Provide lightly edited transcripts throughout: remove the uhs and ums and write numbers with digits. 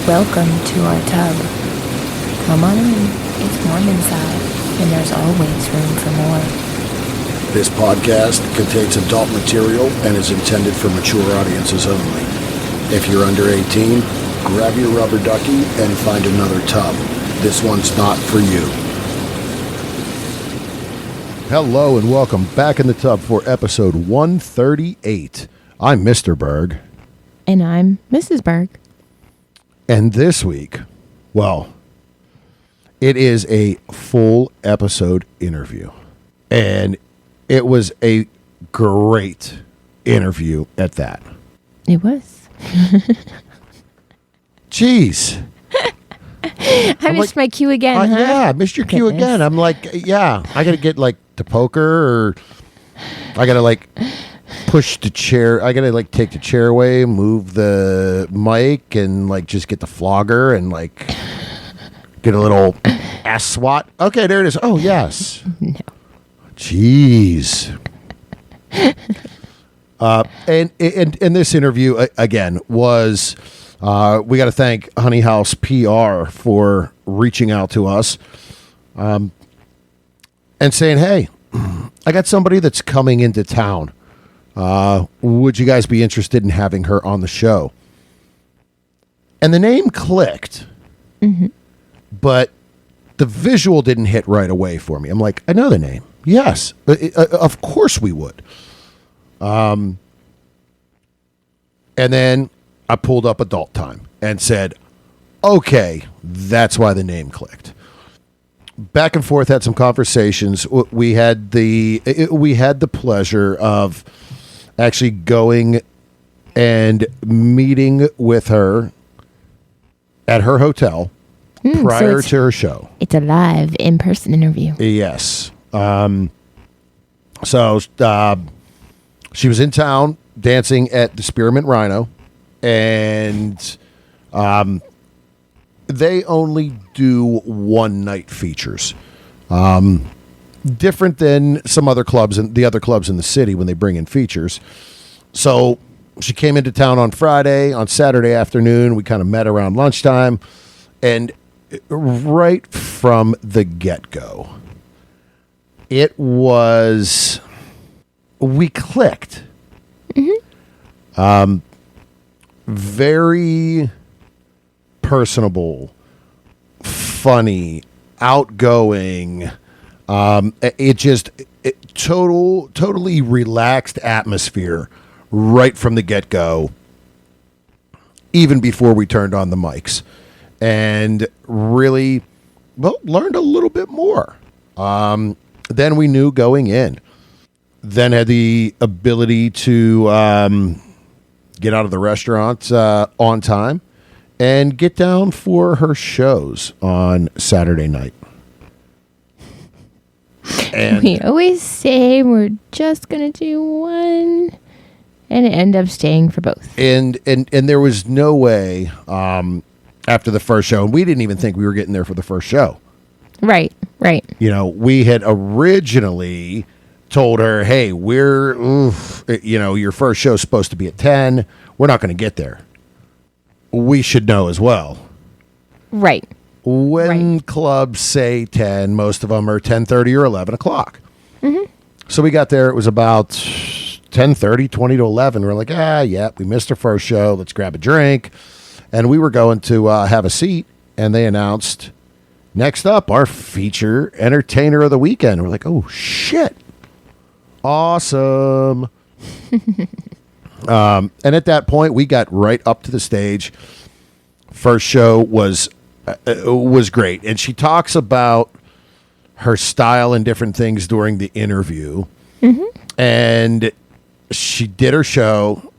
Welcome to our tub. Come on in. It's warm inside, and there's always room for more. This podcast contains adult material and is intended for mature audiences only. If you're under 18, grab your rubber ducky and find another tub. This one's not for you. Hello and welcome back in the tub for episode 138. I'm Mr. Berg. And I'm Mrs. Berg. And this week, well, it is a full episode interview. And it was a great interview at that. It was. Jeez. I missed my cue again, huh? Yeah, I missed your cue again. I'm like, yeah, I got to get like the poker or I got to like push the chair. I got to like take the chair away, move the mic and like just get the flogger and like get a little ass swat. Okay, there it is. Oh, yes. No. Jeez. And this interview again was we got to thank Honey House PR for reaching out to us and saying, hey, I got somebody that's coming into town. Would you guys be interested in having her on the show? And the name clicked, but the visual didn't hit right away for me. I'm like, I know the name. Yes, of course we would. And then I pulled up Adult Time and said, okay, that's why the name clicked. Back and forth, had some conversations. We had the pleasure of actually going and meeting with her at her hotel prior to her show. It's a live in-person interview. Yes. So she was in town dancing at the Spearmint Rhino, and they only do one-night features. Different than some other clubs and the other clubs in the city when they bring in features. So she came into town on Friday. On Saturday afternoon, we kind of met around lunchtime, and right from the get-go, we clicked. Very personable, funny, outgoing. Totally relaxed atmosphere right from the get-go, even before we turned on the mics, and really, learned a little bit more than we knew going in. Then had the ability to get out of the restaurant on time and get down for her shows on Saturday night. And we always say we're just going to do one and end up staying for both. And there was no way after the first show, and we didn't even think we were getting there for the first show. Right. You know, we had originally told her, hey, your first show's supposed to be at 10. We're not going to get there. We should know as well. Right. When clubs say 10, most of them are 10:30 or 11 o'clock. So we got there. It was about 10:30, 20 to 11. We're like, we missed our first show. Let's grab a drink. And we were going to have a seat, and they announced, next up, our feature entertainer of the weekend. We're like, oh, shit. Awesome. And at that point, we got right up to the stage. First show was great. And she talks about her style and different things during the interview. And she did her show,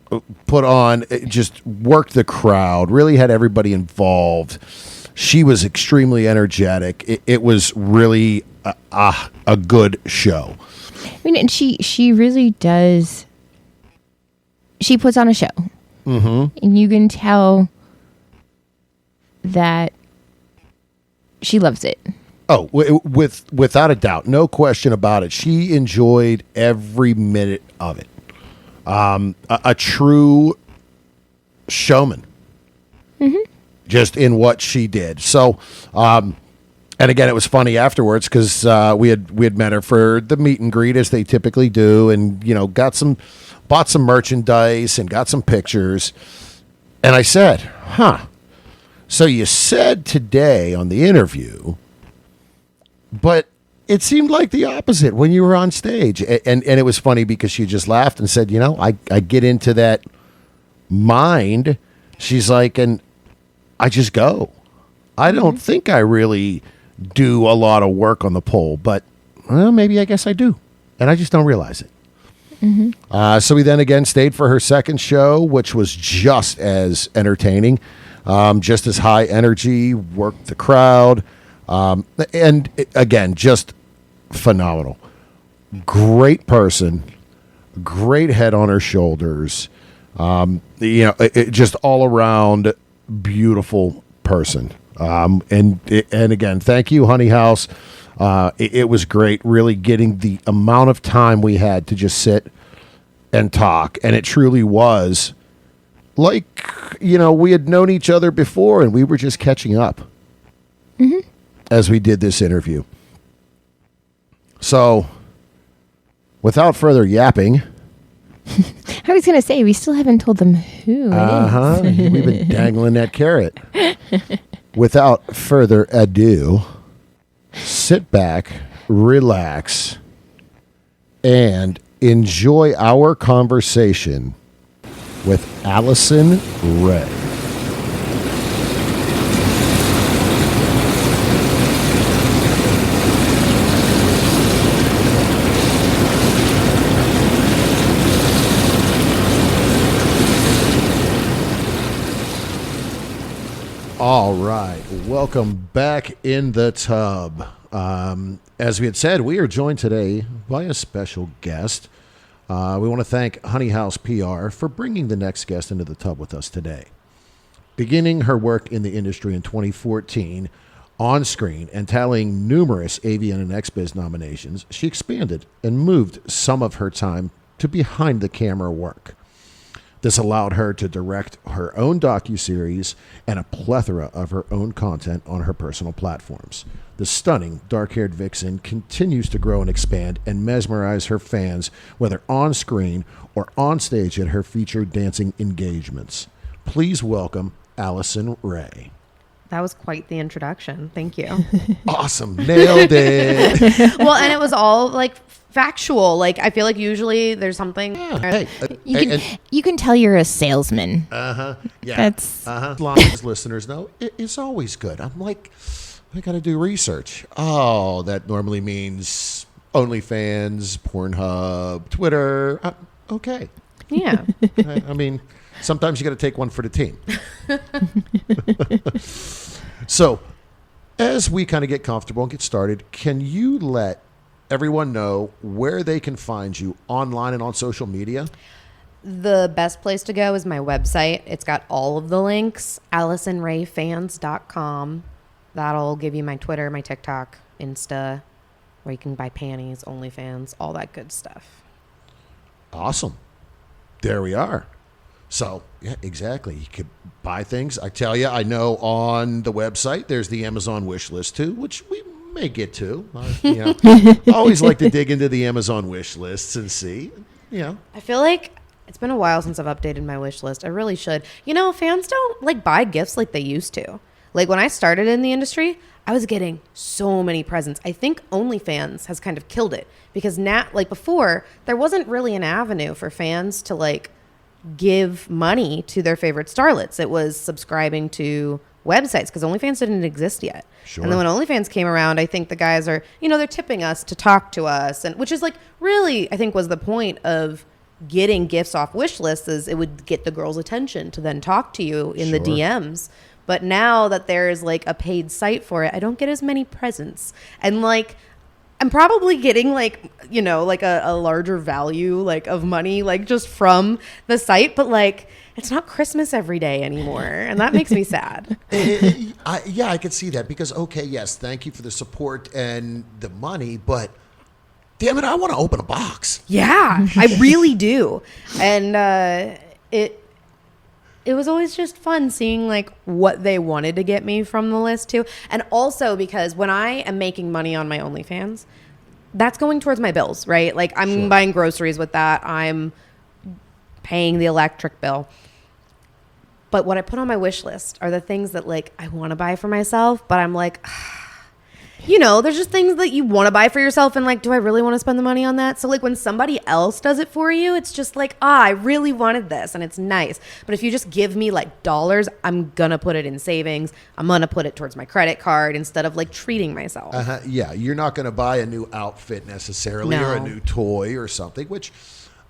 put on, just worked the crowd, really had everybody involved. She was extremely energetic. It was really a good show. I mean, and she really does. She puts on a show, and you can tell that she loves it. Oh, without a doubt, no question about it. She enjoyed every minute of it. A true showman. just in what she did. So, and again, it was funny afterwards because we had met her for the meet and greet as they typically do, and bought some merchandise and got some pictures. And I said, "Huh? So you said today on the interview, but it seemed like the opposite when you were on stage." And it was funny because she just laughed and said, I get into that mind. She's like, and I just go. I don't think I really do a lot of work on the pole, but maybe I guess I do. And I just don't realize it. So we then again stayed for her second show, which was just as entertaining, just as high energy, worked the crowd. And again, just phenomenal. Great person, great head on her shoulders. Just all around beautiful person. And again, thank you, Honey House. It was great, really getting the amount of time we had to just sit and talk. And it truly was like, we had known each other before and we were just catching up as we did this interview. So, without further yapping. I was going to say, we still haven't told them who it is. We've been dangling that carrot. Without further ado, sit back, relax, and enjoy our conversation with Alison Rey. All right, welcome back in the tub. As we had said, we are joined today by a special guest. We want to thank Honey House PR for bringing the next guest into the tub with us today. Beginning her work in the industry in 2014, on screen and tallying numerous AVN and XBiz nominations, she expanded and moved some of her time to behind the camera work. This allowed her to direct her own docuseries and a plethora of her own content on her personal platforms. The stunning dark-haired vixen continues to grow and expand and mesmerize her fans, whether on screen or on stage at her featured dancing engagements. Please welcome Alison Rey. That was quite the introduction. Thank you. Awesome. Nailed it. Well, and it was all factual. I feel like usually there's something. Yeah. You can tell you're a salesman. Yeah. That's Long as listeners know, it's always good. I'm like, I got to do research. Oh, that normally means OnlyFans, Pornhub, Twitter. Okay. Yeah. I mean, sometimes you got to take one for the team. So, as we kind of get comfortable and get started, can you let everyone know where they can find you online and on social media? The best place to go is my website. It's got all of the links, AlisonReyFans.com. That'll give you my Twitter, my TikTok, Insta, where you can buy panties, OnlyFans, all that good stuff. Awesome. There we are. So, yeah, exactly. You could buy things. I tell you, I know on the website there's the Amazon wish list too, which we may get to. I always like to dig into the Amazon wish lists and see. I feel like it's been a while since I've updated my wish list. I really should. Fans don't buy gifts like they used to. When I started in the industry, I was getting so many presents. I think OnlyFans has kind of killed it because now, before, there wasn't really an avenue for fans to give money to their favorite starlets. It was subscribing to websites because OnlyFans didn't exist yet. Sure. And then when OnlyFans came around, I think the guys are, they're tipping us to talk to us, and which is really, I think, was the point of getting gifts off wish lists, is it would get the girl's attention to then talk to you in the DMs. But now that there's a paid site for it, I don't get as many presents. And I'm probably getting a larger value of money just from the site, but it's not Christmas every day anymore, and that makes me sad. I could see that because yes, thank you for the support and the money, but damn it, I want to open a box. Yeah, I really do, and it was always just fun seeing like what they wanted to get me from the list too. And also because when I am making money on my OnlyFans, that's going towards my bills, right? Like I'm buying groceries with that. I'm paying the electric bill. But what I put on my wish list are the things that like I want to buy for myself, but I'm like, you know, there's just things that you want to buy for yourself and like, do I really want to spend the money on that? So like when somebody else does it for you, it's just like, I really wanted this and it's nice. But if you just give me like dollars, I'm going to put it in savings. I'm going to put it towards my credit card instead of like treating myself. Yeah, you're not going to buy a new outfit necessarily or a new toy or something, which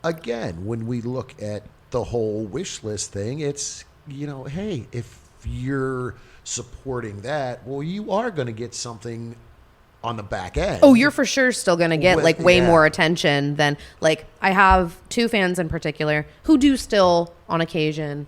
again, when we look at the whole wish list thing, it's, you know, hey, if you're supporting that, well, you are going to get something on the back end. Oh, you're for sure still going to get like way more attention than like I have 2 fans in particular who do still on occasion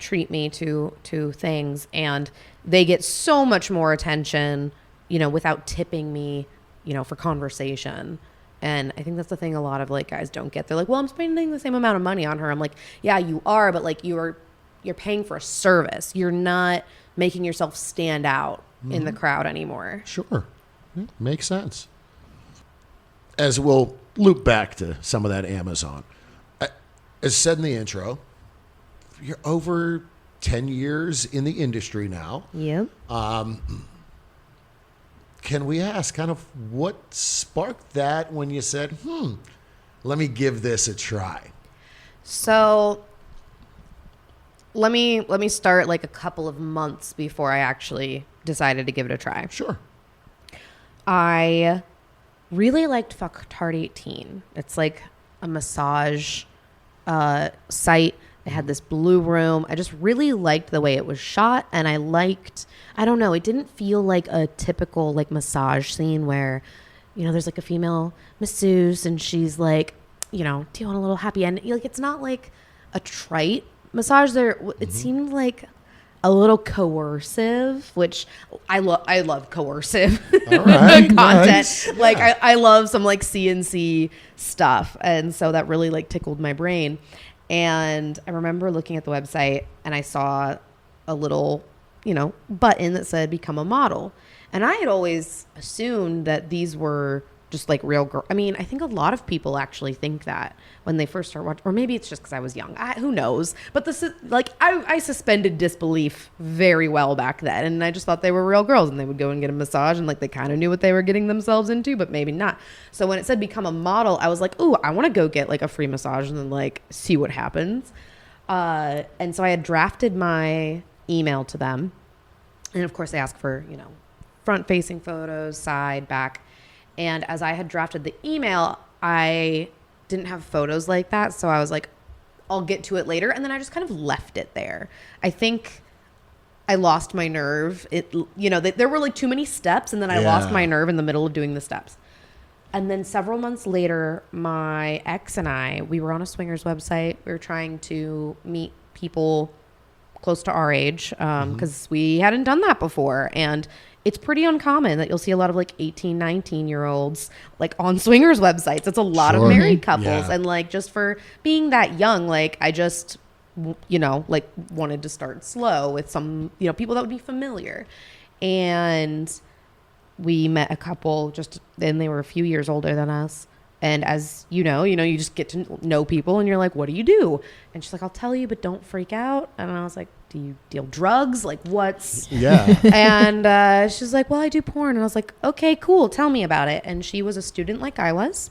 treat me to things, and they get so much more attention, you know, without tipping me, you know, for conversation. And I think that's the thing a lot of like guys don't get. They're like, well, I'm spending the same amount of money on her. I'm like, yeah, you are, but like you're paying for a service. You're not making yourself stand out in the crowd anymore. Sure. Yeah, makes sense. As we'll loop back to some of that Amazon. As said in the intro, you're over 10 years in the industry now. Yep. Can we ask kind of what sparked that when you said, let me give this a try? So let me start like a couple of months before I actually decided to give it a try. Sure. I really liked Fucktard 18. It's like a massage site. It had this blue room. I just really liked the way it was shot, and I don't know, it didn't feel like a typical like massage scene where, you know, there's like a female masseuse and she's like, you know, do you want a little happy end? Like it's not like a trite massage there. It seemed like a little coercive, which I love coercive content. Nice. Like I love some like CNC stuff, and so that really like tickled my brain. And I remember looking at the website and I saw a little, you know, button that said become a model, and I had always assumed that these were just like real girl. I mean, I think a lot of people actually think that when they first start watching, or maybe it's just because I was young. Who knows? But this is like, I suspended disbelief very well back then. And I just thought they were real girls and they would go and get a massage and like they kind of knew what they were getting themselves into, but maybe not. So when it said become a model, I was like, ooh, I want to go get like a free massage and then like see what happens. And so I had drafted my email to them. And of course they ask for, you know, front facing photos, side, back. And as I had drafted the email, I didn't have photos like that. So I was like, I'll get to it later. And then I just kind of left it there. I think I lost my nerve. There were like too many steps. And then I lost my nerve in the middle of doing the steps. And then several months later, my ex and I, we were on a swingers website. We were trying to meet people close to our age because we hadn't done that before. And it's pretty uncommon that you'll see a lot of like 18, 19-year-olds like on swingers websites. It's a lot of married couples. Yeah. And like just for being that young, like I just, you know, like wanted to start slow with some, you know, people that would be familiar. And we met a couple and they were a few years older than us. And as you know, you just get to know people and you're like, what do you do? And she's like, I'll tell you, but don't freak out. And I was like, do you deal drugs? Like what's... Yeah. And she's like, well, I do porn. And I was like, okay, cool. Tell me about it. And she was a student like I was.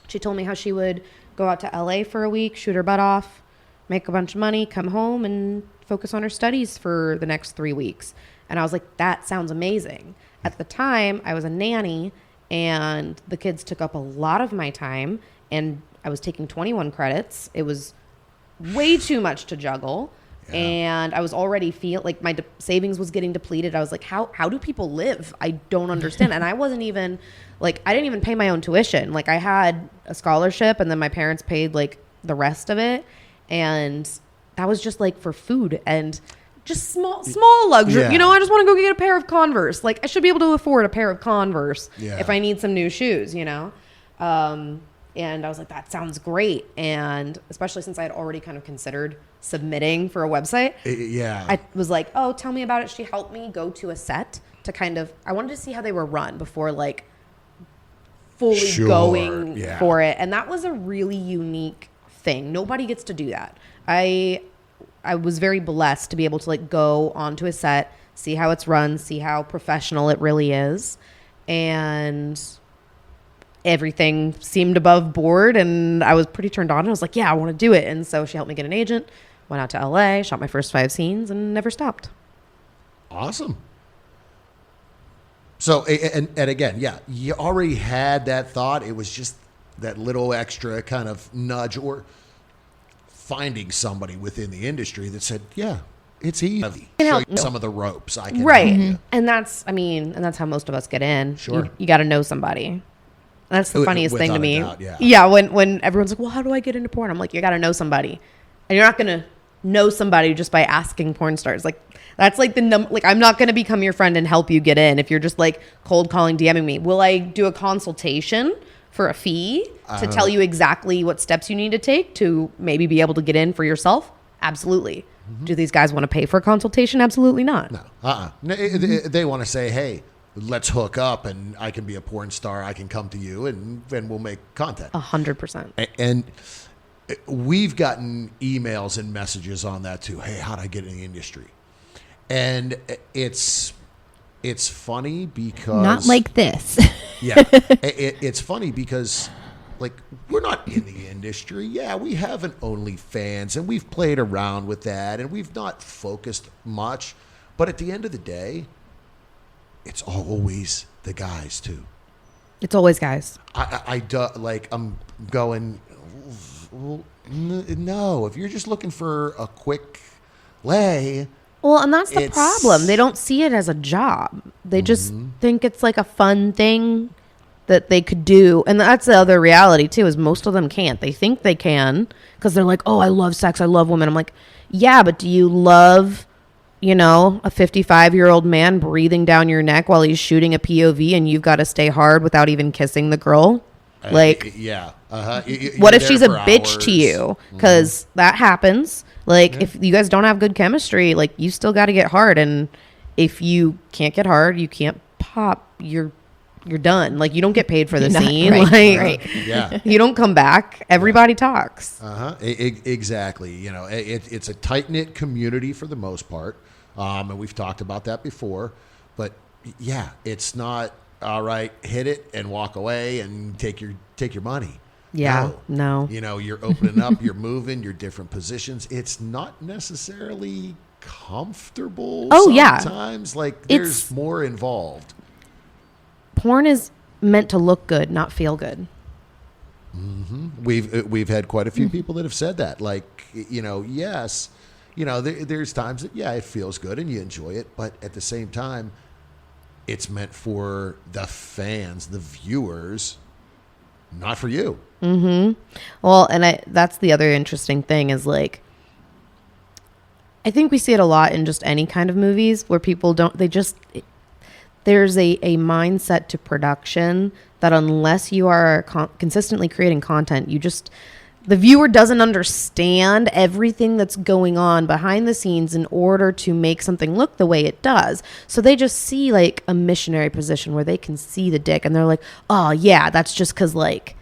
She told me how she would go out to LA for a week, shoot her butt off, make a bunch of money, come home and focus on her studies for the next 3 weeks. And I was like, that sounds amazing. At the time, I was a nanny and the kids took up a lot of my time and I was taking 21 credits. It was way too much to juggle. Yeah. And I was already like my savings was getting depleted. I was like, how do people live? I don't understand. And I wasn't even like, I didn't even pay my own tuition. Like I had a scholarship and then my parents paid like the rest of it. And that was just like for food and just small luxury. Yeah. You know, I just want to go get a pair of Converse. Like I should be able to afford a pair of Converse if I need some new shoes, you know? And I was like, that sounds great. And especially since I had already kind of considered submitting for a website. Yeah. I was like, oh, tell me about it. She helped me go to a set to kind of, I wanted to see how they were run before like fully going for it. And that was a really unique thing. Nobody gets to do that. I was very blessed to be able to like go onto a set, see how it's run, see how professional it really is. And everything seemed above board, and I was pretty turned on. And I was like, yeah, I want to do it. And so she helped me get an agent, went out to LA, shot my first 5 scenes, and never stopped. Awesome. So, and again, yeah, you already had that thought. It was just that little extra kind of nudge, or finding somebody within the industry that said, yeah, it's easy. Show you some of the ropes. I can right. help you. And that's how most of us get in. Sure. You got to know somebody. That's the funniest thing to me. Doubt, yeah. Yeah, when everyone's like, well, how do I get into porn? I'm like, you got to know somebody. And you're not going to know somebody just by asking porn stars. Like, that's like I'm not going to become your friend and help you get in if you're just like cold calling, DMing me. Will I do a consultation for a fee to tell you exactly what steps you need to take to maybe be able to get in for yourself? Absolutely. Mm-hmm. Do these guys want to pay for a consultation? Absolutely not. No. They want to say, hey, let's hook up and I can be a porn star. I can come to you and we'll make content. 100%. And we've gotten emails and messages on that too. Hey, how'd I get in the industry? And it's funny because not like this. Yeah, it's funny because like we're not in the industry. Yeah, we have an OnlyFans and we've played around with that and we've not focused much. But at the end of the day, it's always the guys too. It's always guys. I'm going, well, no, if you're just looking for a quick lay. Well, and that's the problem. They don't see it as a job. They just think it's like a fun thing that they could do. And that's the other reality too, is most of them can't. They think they can because they're like, oh, I love sex. I love women. I'm like, yeah, but do you love, a 55-year-old man breathing down your neck while he's shooting a POV and you've got to stay hard without even kissing the girl? Like, yeah. What if she's a bitch to you? Because that happens. Like, if you guys don't have good chemistry, like, you still got to get hard. And if you can't get hard, you can't pop, you're done. Like, you don't get paid for the scene. Right. Yeah. You don't come back. Everybody talks. Exactly. It's a tight-knit community for the most part. And we've talked about that before. But, yeah, it's not, all right, hit it and walk away and take your money. Yeah, no. You're opening up, you're moving, you're different positions. It's not necessarily comfortable sometimes. Like, there's more involved. Porn is meant to look good, not feel good. Mm-hmm. We've had quite a few people that have said that. Like, yes, there's times that, yeah, it feels good and you enjoy it. But at the same time, it's meant for the fans, the viewers, not for you. Mm-hmm. Well, and that's the other interesting thing is, like, I think we see it a lot in just any kind of movies where people there's a mindset to production that unless you are consistently creating content, the viewer doesn't understand everything that's going on behind the scenes in order to make something look the way it does. So they just see like a missionary position where they can see the dick and they're like, oh yeah, that's just because like,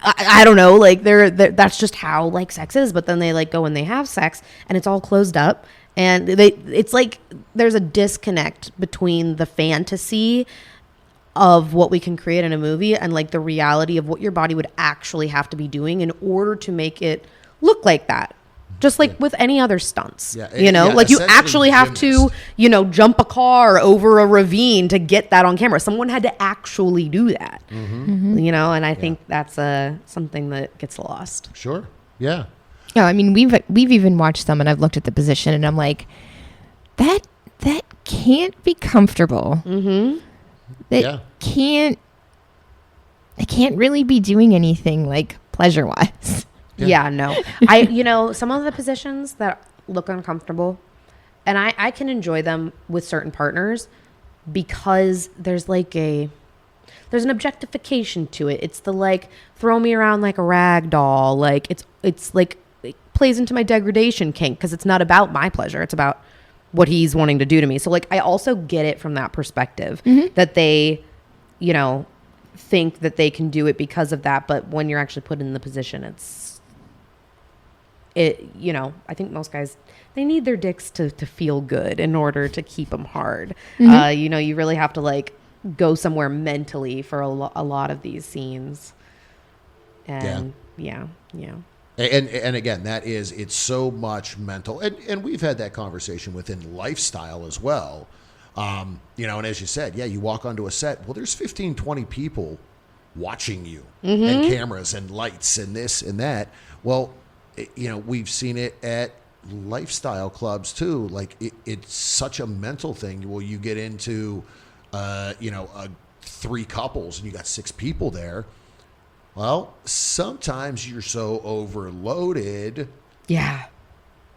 I don't know, like that's just how like sex is. But then they like go and they have sex and it's all closed up. And it's like there's a disconnect between the fantasy of what we can create in a movie and like the reality of what your body would actually have to be doing in order to make it look like that. Just like with any other stunts, like you actually have to, jump a car over a ravine to get that on camera. Someone had to actually do that, and I think that's something that gets lost. Sure. Yeah. No, I mean, we've even watched some and I've looked at the position and I'm like, that can't be comfortable. Mm-hmm. They can't really be doing anything like pleasure wise. Yeah, no. Some of the positions that look uncomfortable, and I can enjoy them with certain partners because there's like there's an objectification to it. It's the like throw me around like a rag doll. Like it's like it plays into my degradation kink because it's not about my pleasure. It's about what he's wanting to do to me. So like I also get it from that perspective that they, you know, think that they can do it because of that. But when you're actually put in the position, you know, I think most guys, they need their dicks to feel good in order to keep them hard. You know, you really have to like go somewhere mentally for a lot of these scenes. And yeah. And again, it's so much mental. And we've had that conversation within lifestyle as well. You know, and as you said, you walk onto a set, well, there's 15, 20 people watching you and cameras and lights and this and that. Well, you know, we've seen it at lifestyle clubs too. Like it's such a mental thing. Well, you get into, you know, 3 couples and you got 6 people there. Well, sometimes you're so overloaded. Yeah.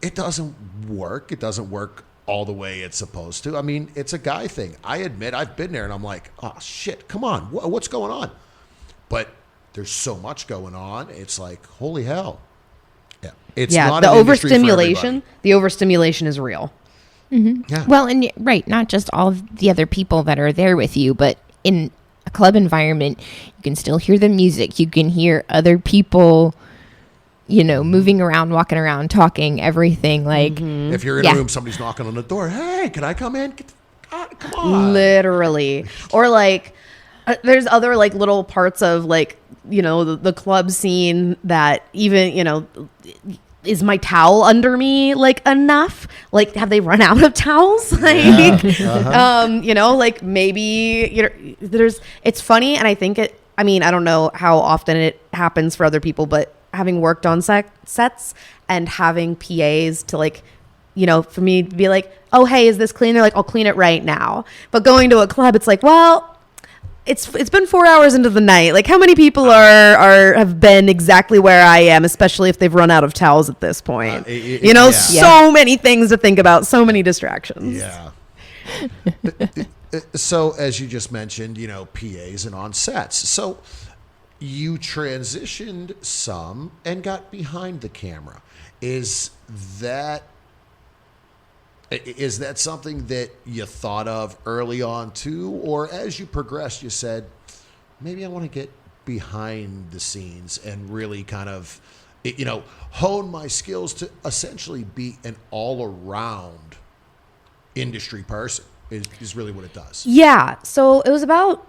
It doesn't work. It doesn't work all the way it's supposed to. I mean, it's a guy thing. I admit I've been there and I'm like, oh shit, come on. What's going on? But there's so much going on. It's like, holy hell. Yeah. It's not the an industry for overstimulation. everybody. The overstimulation is real. Yeah. Well, and right, not just all of the other people that are there with you, but in a club environment, you can still hear the music. You can hear other people, you know, moving around, walking around, talking, everything. Like, If you're in a room, somebody's knocking on the door. Hey, can I come in? Come on. Literally. Or like, there's other like little parts of like, you know, the club scene that even, you know, is my towel under me like enough? Like, have they run out of towels? Like, you know, like maybe, you know, it's funny. And I think I mean, I don't know how often it happens for other people, but having worked on sets and having PAs to like, you know, for me to be like, oh, hey, is this clean? They're like, I'll clean it right now. But going to a club, it's like, well, it's been 4 hours into the night. Like, how many people have been exactly where I am, especially if they've run out of towels at this point? You know, so many things to think about, so many distractions. Yeah. So, as you just mentioned, you know, PAs and on sets. So, you transitioned some and got behind the camera. Is that something that you thought of early on too, or as you progressed, you said, maybe I want to get behind the scenes and really kind of, you know, hone my skills to essentially be an all-around industry person is really what it does. Yeah. So it was about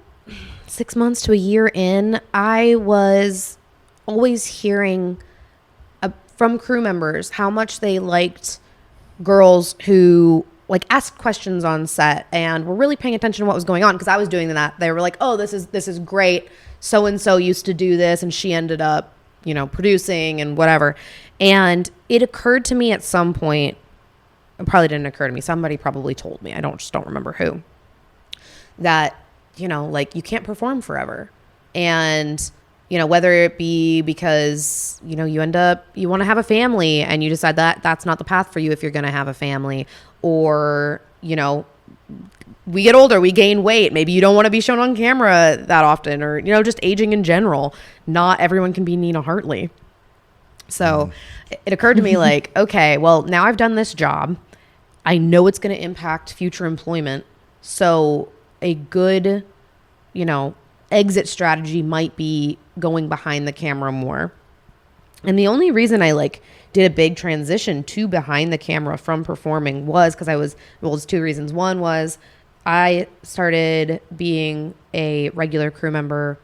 6 months to a year in. I was always hearing from crew members how much they liked girls who like asked questions on set and were really paying attention to what was going on, because I was doing that. They were like, oh, this is great. So and so used to do this and she ended up, you know, producing and whatever. And it occurred to me at some point, it probably didn't occur to me, somebody probably told me, I don't remember who, that, you know, like you can't perform forever. And you know, whether it be because, you know, you want to have a family and you decide that that's not the path for you if you're going to have a family, or, you know, we get older, we gain weight. Maybe you don't want to be shown on camera that often, or, you know, just aging in general. Not everyone can be Nina Hartley. So it occurred to me like, okay, well, now I've done this job. I know it's going to impact future employment. So a good, you know, exit strategy might be going behind the camera more. And the only reason I like did a big transition to behind the camera from performing was because there's 2 reasons. One was I started being a regular crew member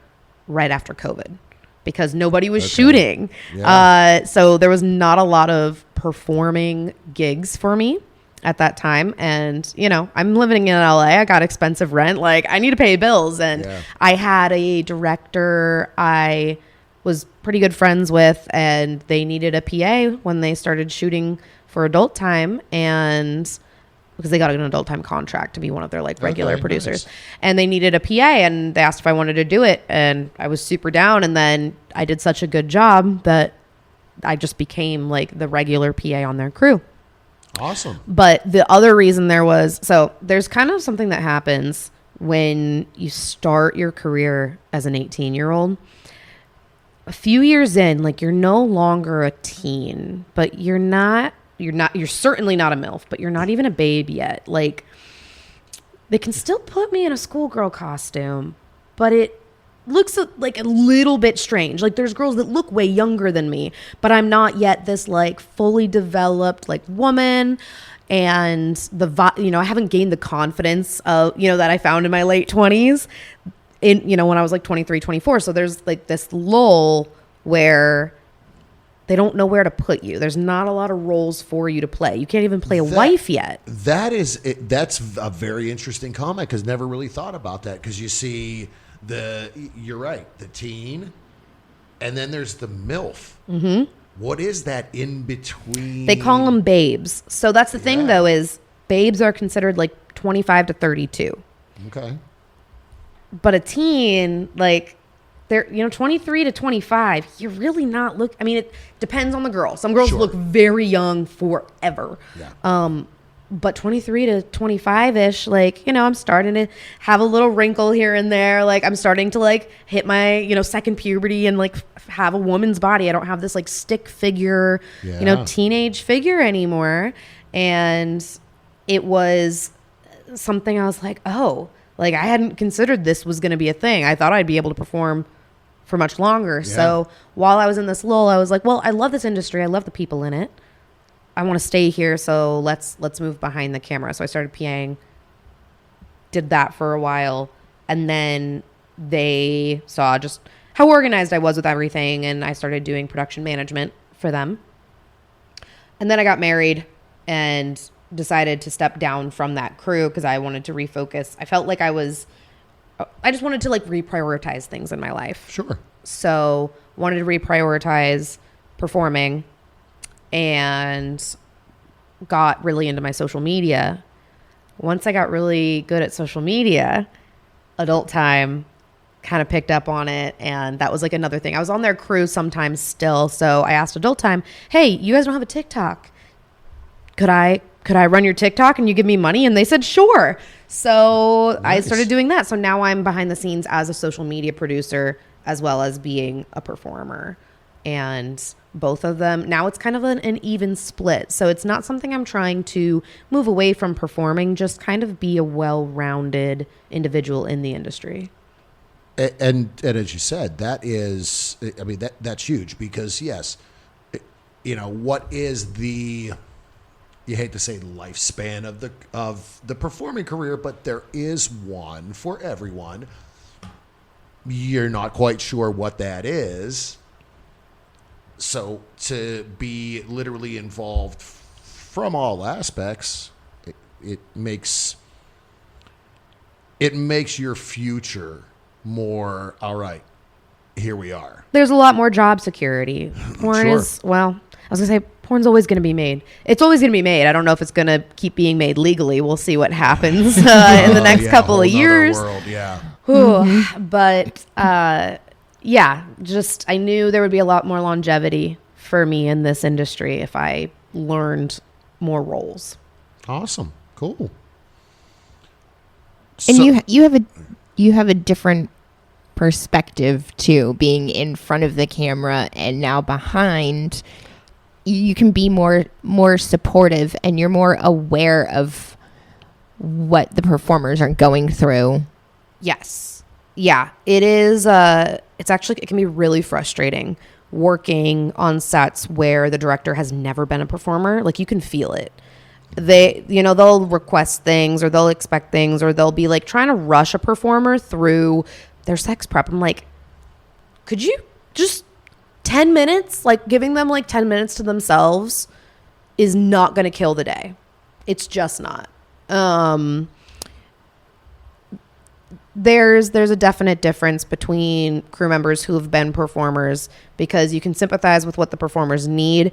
right after COVID because nobody was shooting. Yeah. So there was not a lot of performing gigs for me at that time. And, you know, I'm living in LA. I got expensive rent. Like, I need to pay bills. And I had a director I was pretty good friends with, and they needed a PA when they started shooting for adult time. And because they got an adult time contract to be one of their like regular producers. Nice. And they needed a PA, and they asked if I wanted to do it. And I was super down. And then I did such a good job that I just became like the regular PA on their crew. Awesome. But the other reason there's kind of something that happens when you start your career as an 18-year-old, a few years in, like, you're no longer a teen, but you're certainly not a MILF, but you're not even a babe yet. Like, they can still put me in a schoolgirl costume, but it looks like a little bit strange. Like, there's girls that look way younger than me, but I'm not yet this like fully developed like woman. And I haven't gained the confidence of, that I found in my late 20s when I was like 23, 24. So there's like this lull where they don't know where to put you. There's not a lot of roles for you to play. You can't even play a wife yet. That's a very interesting comment, because never really thought about that. Because you see you're right, the teen, and then there's the MILF. Mm-hmm. What is that in between? They call them babes. So that's the thing, though, is babes are considered like 25 to 32. Okay. But a teen, like, they're 23 to 25. You're really not it depends on the girl. Some girls look very young forever. Yeah. But 23 to 25-ish, like, I'm starting to have a little wrinkle here and there. Like, I'm starting to like hit my, second puberty and like have a woman's body. I don't have this like stick figure, teenage figure anymore. And it was something I was like, oh, like, I hadn't considered this was going to be a thing. I thought I'd be able to perform for much longer. Yeah. So while I was in this lull, I was like, well, I love this industry. I love the people in it. I want to stay here, so let's move behind the camera. So I started PAing, did that for a while, and then they saw just how organized I was with everything, and I started doing production management for them. And then I got married and decided to step down from that crew because I wanted to refocus. I felt like I just wanted to like reprioritize things in my life. Sure. So wanted to reprioritize performing, and got really into my social media. Once I got really good at social media, Adult Time kind of picked up on it, and that was like another thing. I was on their crew sometimes still, so I asked Adult Time, hey, you guys don't have a TikTok. Could I run your TikTok and you give me money? And they said, sure. So nice. I started doing that. So now I'm behind the scenes as a social media producer as well as being a performer. And both of them, now it's kind of an even split. So it's not something I'm trying to move away from performing, just kind of be a well-rounded individual in the industry. And as you said, that is, that's huge, because yes, what is you hate to say lifespan of the performing career, but there is one for everyone. You're not quite sure what that is. So to be literally involved from all aspects, it makes your future more, all right, here we are. There's a lot more job security. Porn is, well, I was going to say, porn's always going to be made. It's always going to be made. I don't know if it's going to keep being made legally. We'll see what happens in the next couple of years. World, yeah. But yeah, just I knew there would be a lot more longevity for me in this industry if I learned more roles. Awesome. Cool. And you have a different perspective too, being in front of the camera and now behind. You can be more supportive, and you're more aware of what the performers are going through. Yes. Yeah, it is. It can be really frustrating working on sets where the director has never been a performer. Like, you can feel it. They'll request things, or they'll expect things, or they'll be like trying to rush a performer through their sex prep. I'm like, could you just 10 minutes, like giving them like 10 minutes to themselves is not going to kill the day. It's just not. There's a definite difference between crew members who have been performers, because you can sympathize with what the performers need.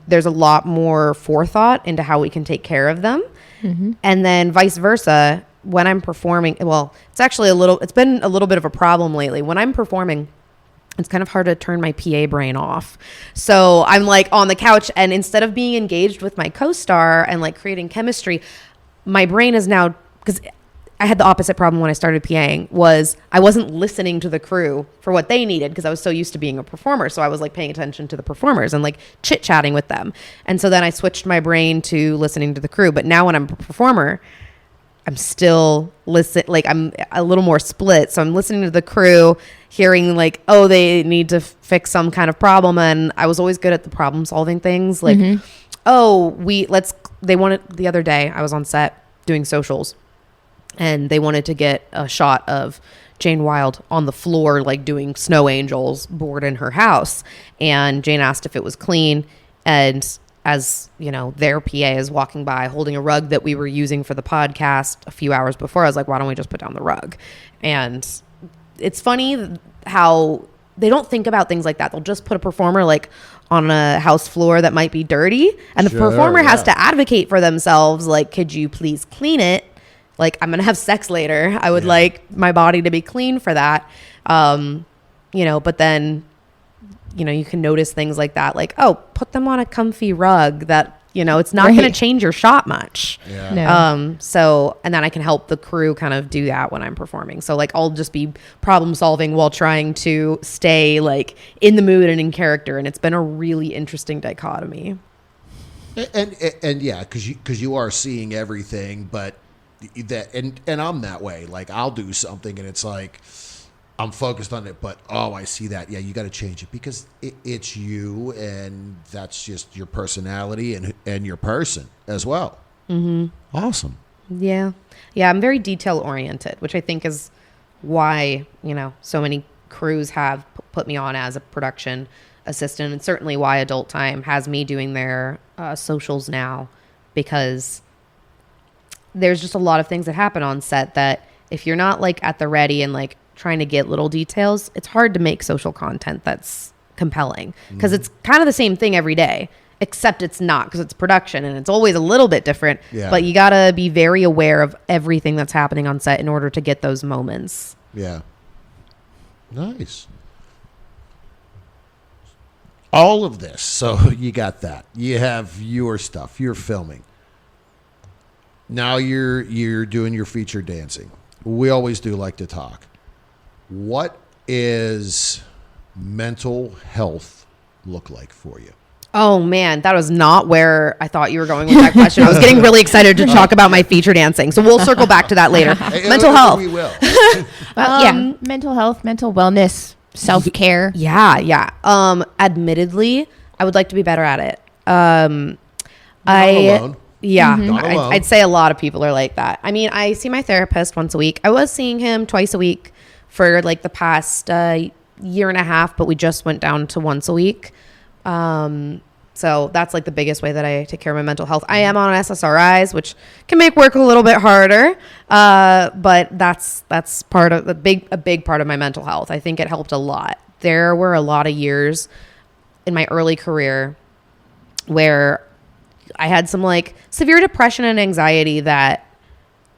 There's a lot more forethought into how we can take care of them. Mm-hmm. And then vice versa, when I'm performing, well, it's been a little bit of a problem lately. When I'm performing, it's kind of hard to turn my PA brain off. So I'm like on the couch, and instead of being engaged with my co-star and like creating chemistry, my brain is now, because I had the opposite problem when I started PAing. Was I wasn't listening to the crew for what they needed because I was so used to being a performer. So I was like paying attention to the performers and like chit chatting with them. And so then I switched my brain to listening to the crew. But now when I'm a performer, I'm still I'm a little more split. So I'm listening to the crew, hearing like, oh, they need to fix some kind of problem. And I was always good at the problem solving things. Like, they wanted the other day I was on set doing socials and they wanted to get a shot of Jane Wilde on the floor, like doing snow angels bored in her house. And Jane asked if it was clean. And as you know, their PA is walking by holding a rug that we were using for the podcast a few hours before. I was like, why don't we just put down the rug? And it's funny how they don't think about things like that. They'll just put a performer like on a house floor that might be dirty. And the performer has to advocate for themselves. Like, could you please clean it? Like, I'm going to have sex later. I would like my body to be clean for that. But then, you can notice things like that. Like, oh, put them on a comfy rug that, it's not going to change your shot much. Yeah. No. And then I can help the crew kind of do that when I'm performing. So like, I'll just be problem solving while trying to stay like in the mood and in character. And it's been a really interesting dichotomy. And yeah, because you are seeing everything, but and I'm that way. Like, I'll do something and it's like I'm focused on it, but I see that. Yeah, you got to change it because it's you, and that's just your personality and your person as well. Mm-hmm. Awesome. Yeah, I'm very detail oriented, which I think is why so many crews have put me on as a production assistant, and certainly why Adult Time has me doing their socials now, because there's just a lot of things that happen on set that if you're not like at the ready and like trying to get little details, it's hard to make social content that's compelling, because it's kind of the same thing every day, except it's not, because it's production and it's always a little bit different. Yeah. But you got to be very aware of everything that's happening on set in order to get those moments. Yeah. Nice. All of this. So you got that. You have your stuff. You're filming. Now you're doing your feature dancing. We always do like to talk. What is mental health look like for you? Oh man, that was not where I thought you were going with that question. I was getting really excited to talk about my feature dancing. So we'll circle back to that later. Mental health. We will. Mental health, mental wellness, self-care. Yeah. Admittedly, I would like to be better at it. Not alone. Yeah, Not alone. I'd say a lot of people are like that. I mean, I see my therapist once a week. I was seeing him twice a week for like the past year and a half, but we just went down to once a week. So that's like the biggest way that I take care of my mental health. I am on SSRIs, which can make work a little bit harder. But that's part of a big part of my mental health. I think it helped a lot. There were a lot of years in my early career where I had some like severe depression and anxiety that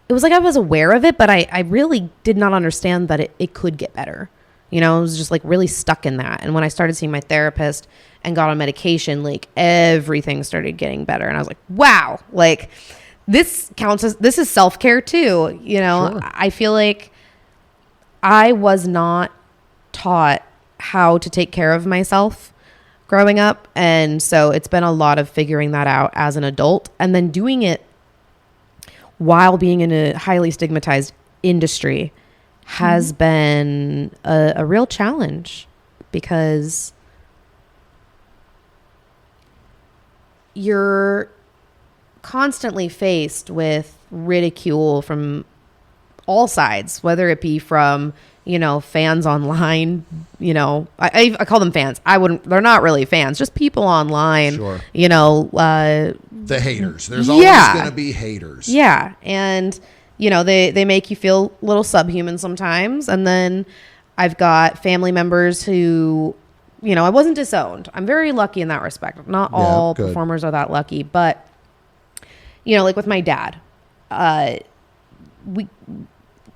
it was like I was aware of it, but I really did not understand that it could get better. I was just like really stuck in that. And when I started seeing my therapist and got on medication, like everything started getting better. And I was like, wow, like this is self-care too. Sure. I feel like I was not taught how to take care of myself growing up. And so it's been a lot of figuring that out as an adult and then doing it while being in a highly stigmatized industry has been a real challenge, because you're constantly faced with ridicule from all sides, whether it be from, fans online, I call them fans. They're not really fans, just people online, Sure. The haters. There's always going to be haters. Yeah. And, they make you feel a little subhuman sometimes. And then I've got family members who, I wasn't disowned. I'm very lucky in that respect. Not all performers are that lucky, but, like with my dad,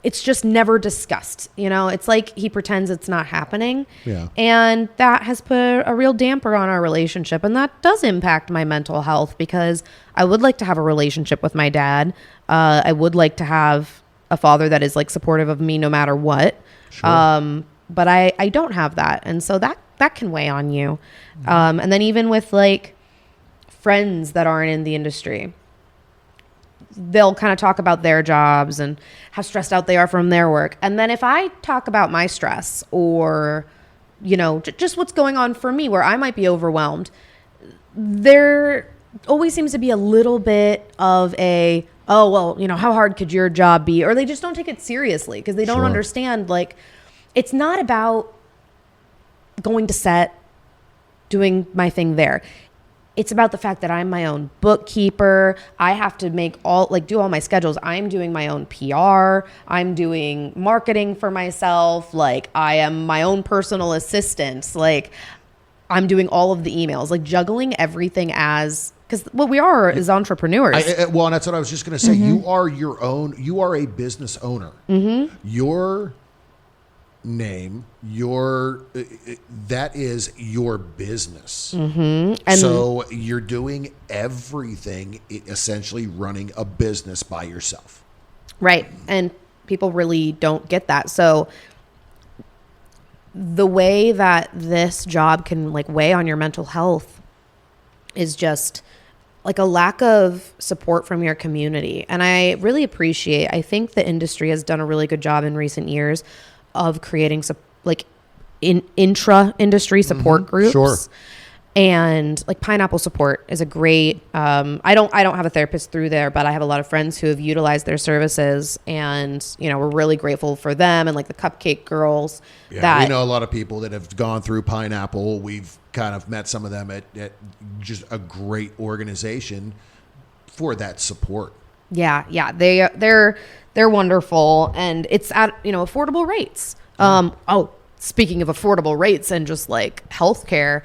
it's just never discussed. It's like he pretends it's not happening. Yeah. And that has put a real damper on our relationship. And that does impact my mental health, because I would like to have a relationship with my dad. I would like to have, a father that is like supportive of me no matter what. Sure. But I don't have that. And so that can weigh on you. And then even with like friends that aren't in the industry, they'll kind of talk about their jobs and how stressed out they are from their work. And then if I talk about my stress or, you know, just what's going on for me where I might be overwhelmed, there always seems to be a little bit of a, oh, well, you know, how hard could your job be? Or they just don't take it seriously because they don't Sure. understand, like, it's not about going to set, doing my thing there. It's about the fact that I'm my own bookkeeper. I have to do all my schedules. I'm doing my own PR. I'm doing marketing for myself. Like, I am my own personal assistant. Like, I'm doing all of the emails, like juggling everything because what we are is entrepreneurs. Well, and that's what I was just going to say. You are you are a business owner. Your name, that is your business. And so you're doing everything, essentially running a business by yourself. Right. And people really don't get that. So the way that this job can like weigh on your mental health is just like a lack of support from your community. And I really I think the industry has done a really good job in recent years of creating intra-industry support groups. Sure. And like Pineapple Support is a great, I don't have a therapist through there, but I have a lot of friends who have utilized their services, and, you know, we're really grateful for them, and like the Cupcake Girls. Yeah, we know a lot of people that have gone through Pineapple. We've kind of met some of them at just a great organization for that support. Yeah. They're wonderful, and it's at, you know, affordable rates. Speaking of affordable rates and just like healthcare,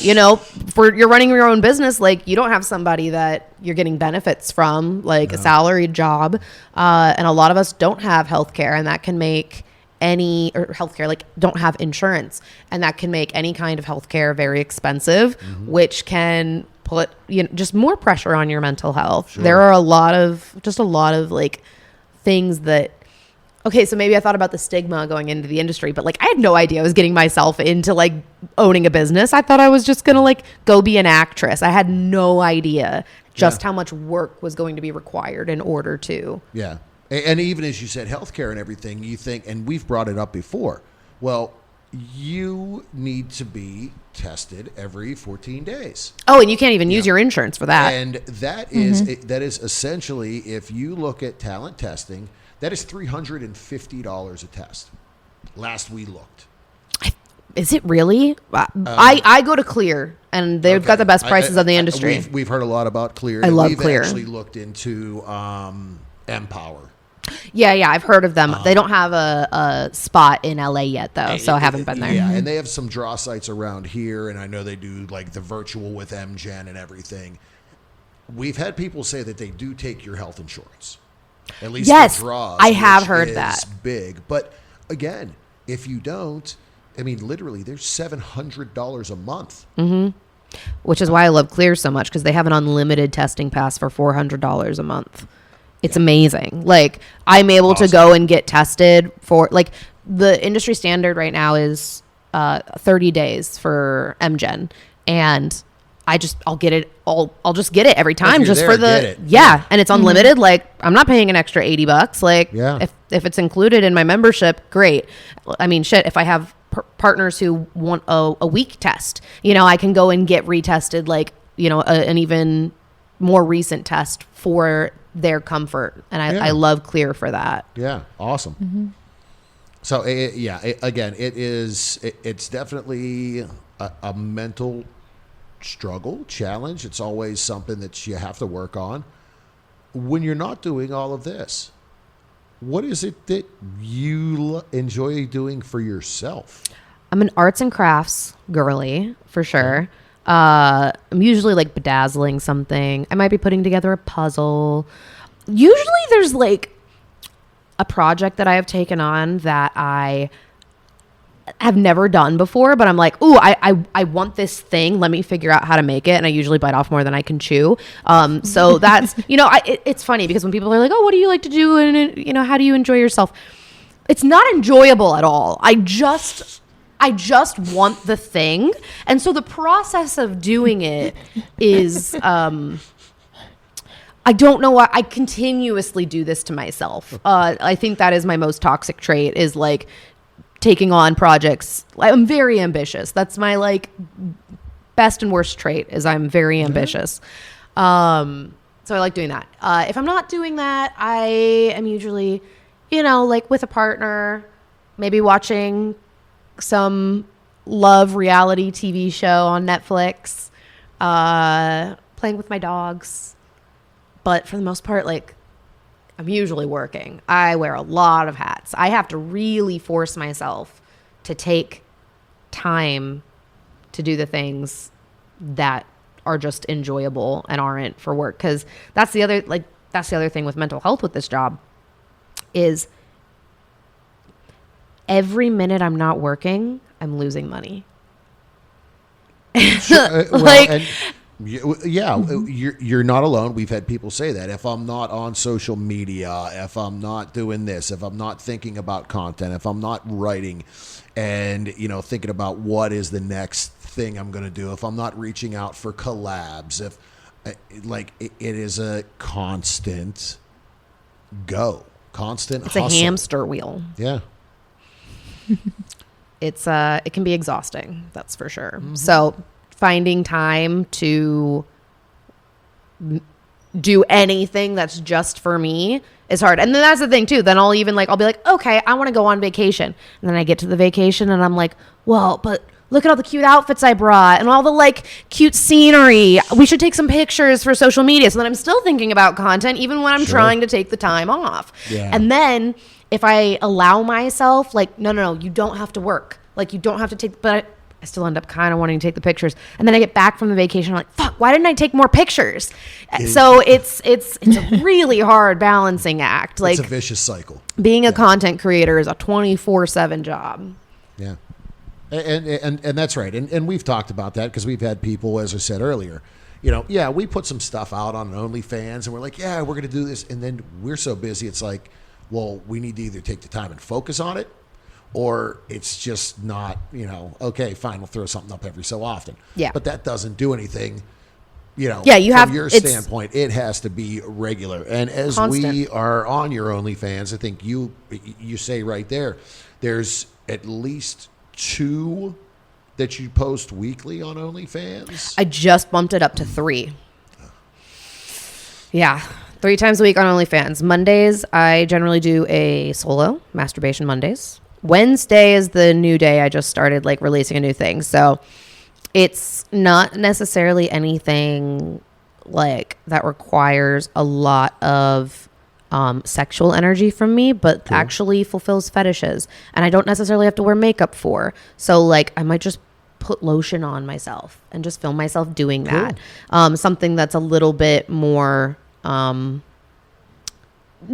you know, you're running your own business, like you don't have somebody that you're getting benefits from, like a salaried job. And a lot of us don't have healthcare, and that can make don't have insurance, and that can make any kind of healthcare very expensive, which can put, you know, just more pressure on your mental health. Sure. There are a lot of like things that, okay, so maybe I thought about the stigma going into the industry, but like I had no idea I was getting myself into like owning a business. I thought I was just going to like go be an actress. I had no idea just how much work was going to be required in order to. Yeah. And even as you said, healthcare and everything, you think, and we've brought it up before, well, you need to be tested every 14 days. Oh, and you can't even use your insurance for that. And that is essentially, if you look at talent testing, that is $350 a test. Last we looked. Is it really? I go to Clear, and they've got the best prices of the industry. We've heard a lot about Clear. I love we've Clear. We've actually looked into Empower. Yeah, I've heard of them. They don't have a spot in LA yet, though, so I haven't been there. Yeah, and they have some draw sites around here, and I know they do like the virtual with MGen and everything. We've had people say that they do take your health insurance. At least the draws. I have heard that. Big. But again, if you don't, I mean, literally, there's $700 a month. Which is why I love Clear so much, because they have an unlimited testing pass for $400 a month. It's amazing. Like, I'm able to go and get tested for, like, the industry standard right now is 30 days for MGen, and I'll get it. I'll just get it every time, just for the and it's unlimited. Like, I'm not paying an extra $80. Like, if it's included in my membership, great. I mean, shit. If I have partners who want a week test, you know, I can go and get retested. Like, you know, an even more recent test for their comfort, and I love Clear for that. Yeah, awesome. So again, it's definitely a mental struggle, challenge. It's always something that you have to work on. When you're not doing all of this, what is it that you enjoy doing for yourself? I'm an arts and crafts girly, for sure. I'm usually like bedazzling something. I might be putting together a puzzle. Usually there's like a project that I have taken on that I have never done before, but I'm like, ooh, I want this thing. Let me figure out how to make it. And I usually bite off more than I can chew. So that's, it's funny because when people are like, oh, what do you like to do? And, how do you enjoy yourself? It's not enjoyable at all. I just want the thing. And so the process of doing it is, I don't know why I continuously do this to myself. I think that is my most toxic trait, is like taking on projects. I'm very ambitious. That's my like best and worst trait, is I'm very ambitious. So I like doing that. If I'm not doing that, I am usually, like with a partner, maybe watching some love reality TV show on Netflix, playing with my dogs. But for the most part, like, I'm usually working. I wear a lot of hats. I have to really force myself to take time to do the things that are just enjoyable and aren't for work. Because that's the other thing with mental health with this job, is every minute I'm not working, I'm losing money. You're not alone. We've had people say that. If I'm not on social media, if I'm not doing this, if I'm not thinking about content, if I'm not writing and, thinking about what is the next thing I'm going to do, if I'm not reaching out for collabs, if it is a constant hustle. It's a hamster wheel. Yeah. It can be exhausting. That's for sure. Mm-hmm. So finding time to do anything that's just for me is hard. And then that's the thing too. Then I'll be like, okay, I want to go on vacation. And then I get to the vacation and I'm like, well, but look at all the cute outfits I brought and all the like cute scenery. We should take some pictures for social media. So then I'm still thinking about content even when I'm trying to take the time off. Yeah. And then if I allow myself, like, no, you don't have to work. Like, you don't have to take, but I still end up kind of wanting to take the pictures. And then I get back from the vacation, I'm like, fuck, why didn't I take more pictures? So it's a really hard balancing act. Like, it's a vicious cycle. Being a content creator is a 24/7 job. Yeah. And that's right. And we've talked about that because we've had people, as I said earlier, we put some stuff out on OnlyFans and we're like, yeah, we're going to do this. And then we're so busy. It's like, well, we need to either take the time and focus on it, or it's just not, okay, fine, we'll throw something up every so often. Yeah. But that doesn't do anything, from your standpoint, it has to be regular. And as constant. We are on your OnlyFans, I think you say right there's at least 2 that you post weekly on OnlyFans. I just bumped it up to 3. Yeah. 3 times a week on OnlyFans. Mondays, I generally do a solo, Masturbation Mondays. Wednesday is the new day. I just started releasing a new thing. So it's not necessarily anything that requires a lot of sexual energy from me, but actually fulfills fetishes. And I don't necessarily have to wear makeup for. So I might just put lotion on myself and just film myself doing that. Something that's a little bit more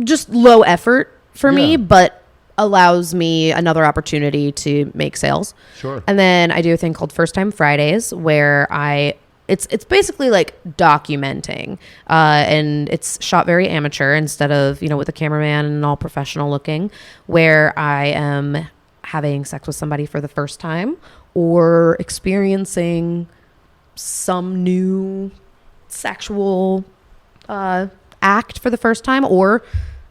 just low effort for me, but allows me another opportunity to make sales. Sure. And then I do a thing called First Time Fridays where it's basically documenting, and it's shot very amateur instead of, with a cameraman and all professional looking, where I am having sex with somebody for the first time or experiencing some new sexual act for the first time, or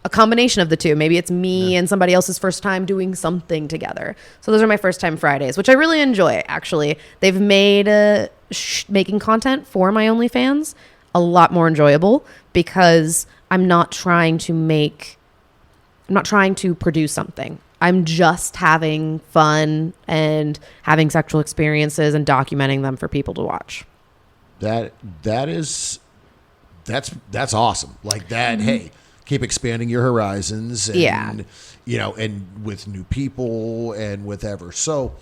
a combination of the two. Maybe it's me and somebody else's first time doing something together. So those are my First Time Fridays, which I really enjoy, actually. They've made making content for my OnlyFans a lot more enjoyable because I'm not trying to produce something. I'm just having fun and having sexual experiences and documenting them for people to watch. That's awesome. Hey, keep expanding your horizons and, and with new people and whatever. So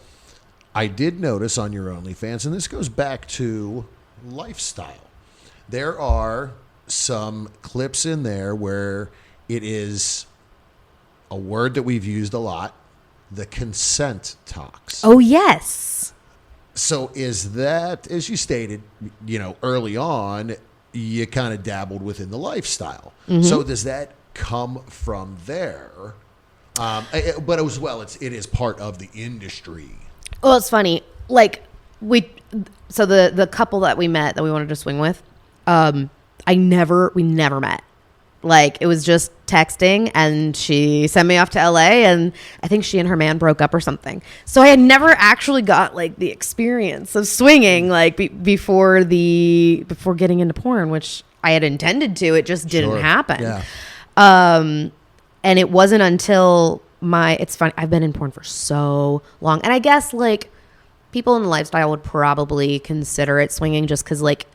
I did notice on your OnlyFans, and this goes back to lifestyle, there are some clips in there where it is a word that we've used a lot, the consent talks. Oh, yes. So is that, as you stated, early on, you kind of dabbled within the lifestyle. Mm-hmm. So does that come from there? But as well, it is part of the industry. Well, it's funny. Like so the couple that we met that we wanted to swing with, we never met. Like, it was just texting, and she sent me off to LA, and I think she and her man broke up or something. So I had never actually got like the experience of swinging like before getting into porn, which I had intended to. It just didn't happen. Yeah. And it wasn't until it's funny, I've been in porn for so long, and I guess like people in the lifestyle would probably consider it swinging just because like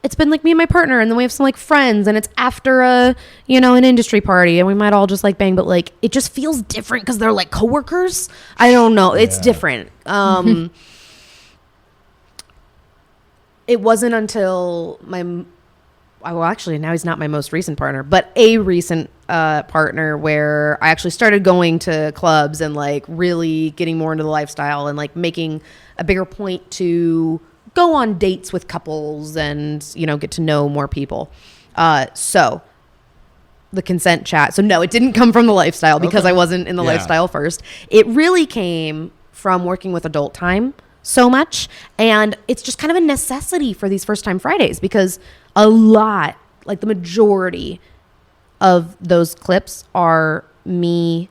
it's been like me and my partner, and then we have some like friends, and it's after an industry party, and we might all just like bang, but like it just feels different because they're like coworkers. I don't know. It's different. It wasn't until actually now he's not my most recent partner, but a recent partner where I actually started going to clubs and like really getting more into the lifestyle and like making a bigger point to go on dates with couples and, get to know more people. So the consent chat. So no, it didn't come from the lifestyle because I wasn't in the lifestyle first. It really came from working with Adult Time so much. And it's just kind of a necessity for these First Time Fridays because a lot, like the majority of those clips are me,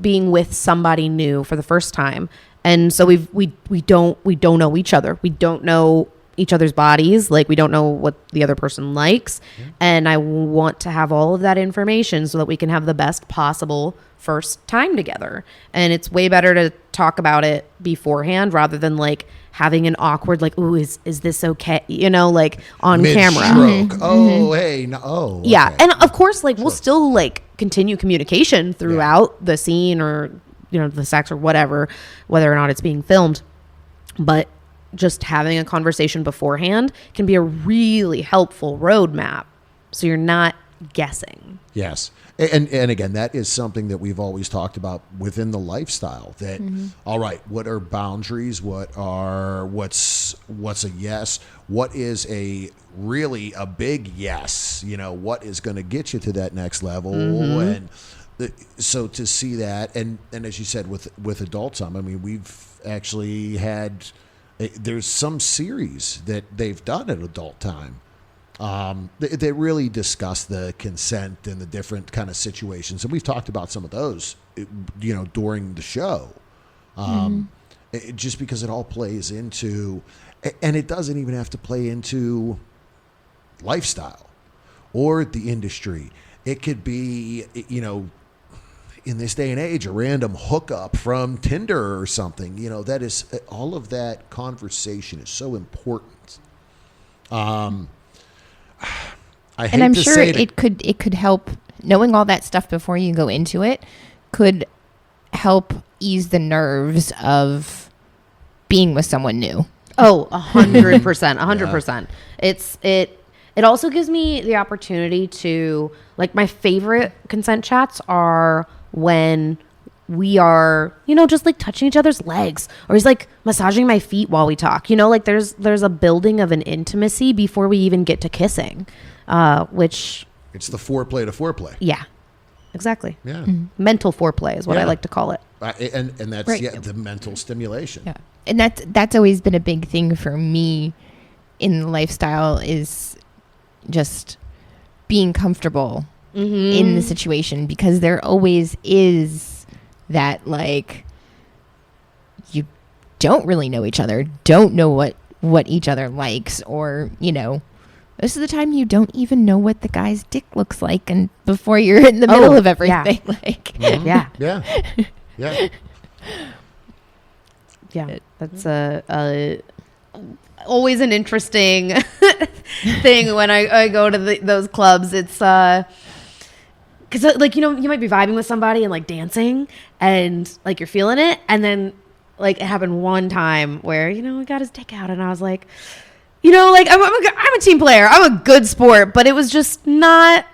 being with somebody new for the first time. And so we don't know each other. We don't know each other's bodies. Like, we don't know what the other person likes. Mm-hmm. And I want to have all of that information so that we can have the best possible first time together. And it's way better to talk about it beforehand rather than like having an awkward, like, ooh, is this okay? Like on camera. Mid-stroke. Oh, hey. No, okay. Yeah. And of course, like, we'll still like continue communication throughout the scene or, the sex or whatever, whether or not it's being filmed. But just having a conversation beforehand can be a really helpful roadmap. So you're not guessing. Yes. And again, that is something that we've always talked about within the lifestyle that, all right, what are boundaries? What's a yes? What is a big yes? What is going to get you to that next level? And so to see that, and as you said, with Adult Time, I mean, we've actually had, there's some series that they've done at Adult Time. They really discuss the consent and the different kind of situations. And we've talked about some of those, during the show. Just because it all plays into, and it doesn't even have to play into lifestyle or the industry. It could be, in this day and age, a random hookup from Tinder or something. That is, all of that conversation is so important. I'm sure it could help, knowing all that stuff before you go into it could help ease the nerves of being with someone new. Oh, 100%, 100%. It also gives me the opportunity to, like, my favorite consent chats are when we are, just like touching each other's legs, or he's like massaging my feet while we talk, like there's a building of an intimacy before we even get to kissing, which it's the foreplay to foreplay. Yeah, exactly. Yeah. Mental foreplay is what I like to call it. And that's right. The mental stimulation. Yeah. And that's always been a big thing for me in the lifestyle, is just being comfortable in the situation, because there always is that, like, you don't really know each other, don't know what each other likes, or, this is the time you don't even know what the guy's dick looks like, and before you're in the middle of everything. Yeah. Like, yeah. That's always an interesting thing when I go to those clubs. It's because like, you might be vibing with somebody and like dancing and like you're feeling it, and then like it happened one time where he got his dick out, and I was like, like I'm a team player, I'm a good sport, but it was just not,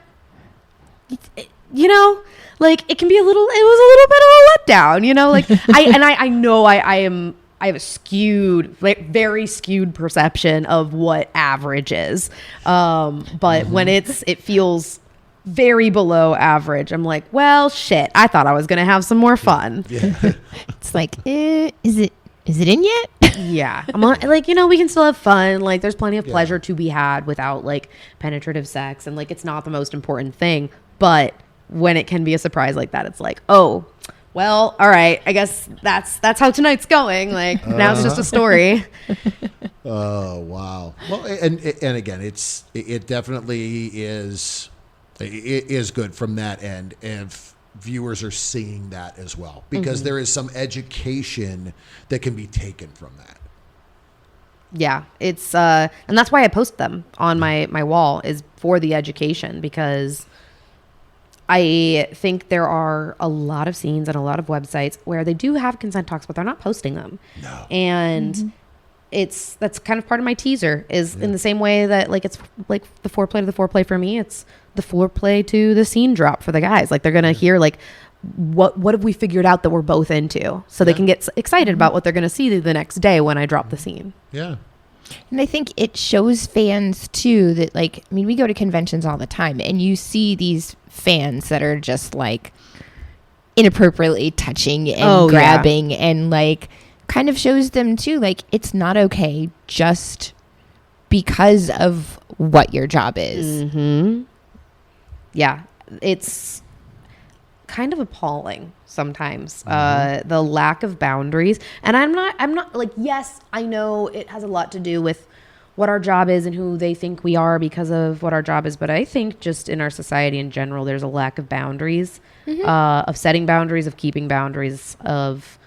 like it can be it was a little bit of a letdown, you know, like I know I have a skewed, like very skewed perception of what average is. But when it feels very below average, I'm like, well, shit, I thought I was going to have some more fun. Yeah. It's like, is it in yet? Yeah. I'm like, you know, we can still have fun. Like there's plenty of pleasure to be had without like penetrative sex. And like, it's not the most important thing, but when it can be a surprise like that, it's like, oh, well, all right, I guess that's how tonight's going. Like now it's just a story. Oh, wow. Well, and again, it definitely is good from that end if viewers are seeing that as well, because there is some education that can be taken from that. Yeah, it's and that's why I post them on my wall, is for the education, because I think there are a lot of scenes and a lot of websites where they do have consent talks, but they're not posting them. No. And that's kind of part of my teaser, is in the same way that like it's like the foreplay to the foreplay for me, it's the foreplay to the scene drop for the guys. Like they're going to hear like what have we figured out that we're both into, so they can get excited about what they're going to see the next day when I drop the scene. Yeah. And I think it shows fans too that, like, I mean, we go to conventions all the time and you see these fans that are just like inappropriately touching and grabbing and like kind of shows them too, like, it's not okay just because of what your job is. Yeah, it's kind of appalling sometimes, the lack of boundaries. And I'm not like, yes, I know it has a lot to do with what our job is and who they think we are because of what our job is, but I think just in our society in general, there's a lack of boundaries, of setting boundaries, of keeping boundaries, of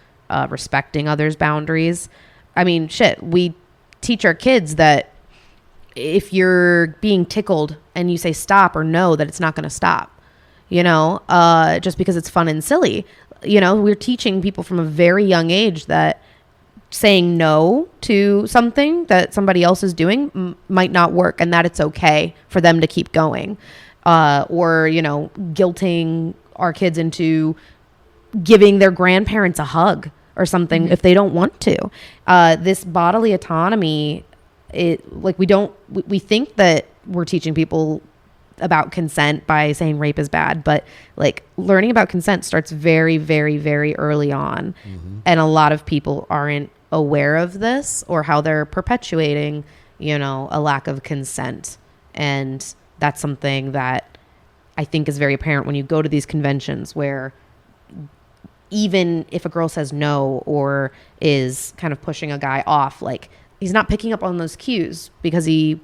respecting others' boundaries. I mean, shit, we teach our kids that if you're being tickled and you say stop or no, that it's not going to stop. You know, just because it's fun and silly. You know, we're teaching people from a very young age that saying no to something that somebody else is doing might not work, and that it's okay for them to keep going. Or, you know, guilting our kids into giving their grandparents a hug or something if they don't want to. This bodily autonomy, we think that we're teaching people about consent by saying rape is bad, but like learning about consent starts very, very, very early on. And a lot of people aren't aware of this, or how they're perpetuating, you know, a lack of consent. And that's something that I think is very apparent when you go to these conventions, where even if a girl says no or is kind of pushing a guy off, like he's not picking up on those cues because he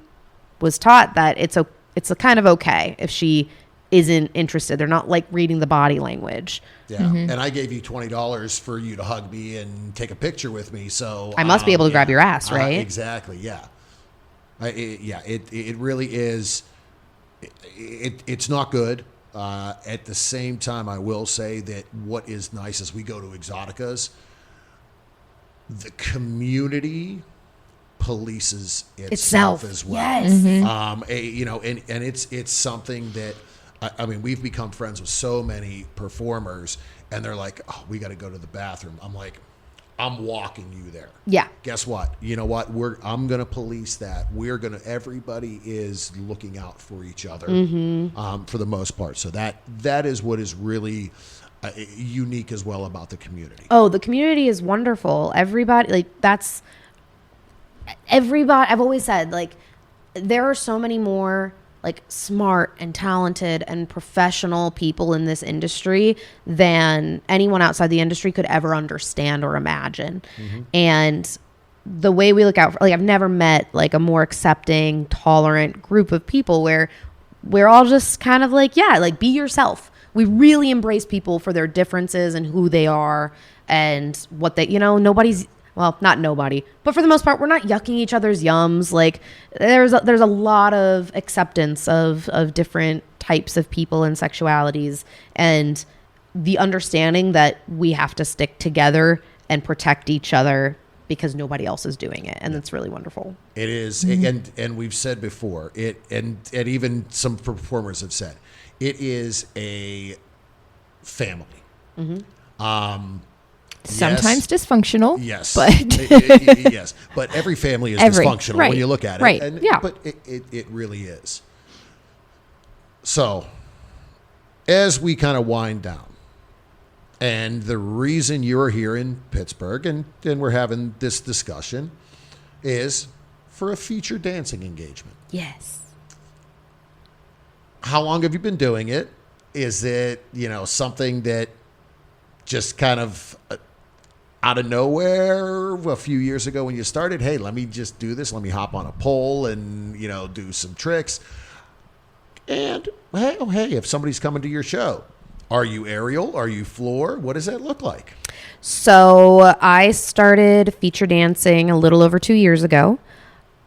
was taught that it's a kind of okay if she isn't interested. They're not like reading the body language. Yeah. And I gave you $20 for you to hug me and take a picture with me. So I must be able to grab your ass, right? Exactly. Yeah. It really is. It's not good. At the same time, I will say that what is nice is we go to Exoticas, the community polices itself as well. Yes. You know, and it's something that, I mean, we've become friends with so many performers, and they're like, oh, we got to go to the bathroom. I'm like, I'm walking you there. Yeah. Guess what? You know what? I'm going to police that. Everybody is looking out for each other, for the most part. So that is what is really unique as well about the community. Oh, the community is wonderful. Everybody, like, that's everybody. I've always said, like, there are so many more like smart and talented and professional people in this industry than anyone outside the industry could ever understand or imagine. And the way we look out for, like, I've never met like a more accepting, tolerant group of people where we're all just kind of like, yeah, like, be yourself. We really embrace people for their differences and who they are and what they, you know, well, not nobody, but for the most part, we're not yucking each other's yums. Like, there's a lot of acceptance of different types of people and sexualities, and the understanding that we have to stick together and protect each other because nobody else is doing it. And it's really wonderful. It is. And we've said before, and even some performers have said, it is family. Sometimes dysfunctional. Yes. But yes. But every family is dysfunctional when you look at it. Right. Yeah. But it really is. So, as we kind of wind down, and the reason you're here in Pittsburgh and we're having this discussion is for a feature dancing engagement. yes. How long have you been doing it? Is it, something that just kind of out of nowhere a few years ago when you started, hey, let me just do this. Let me hop on a pole and, do some tricks. And, hey, if somebody's coming to your show, are you aerial? Are you floor? What does that look like? So I started feature dancing a little over 2 years ago.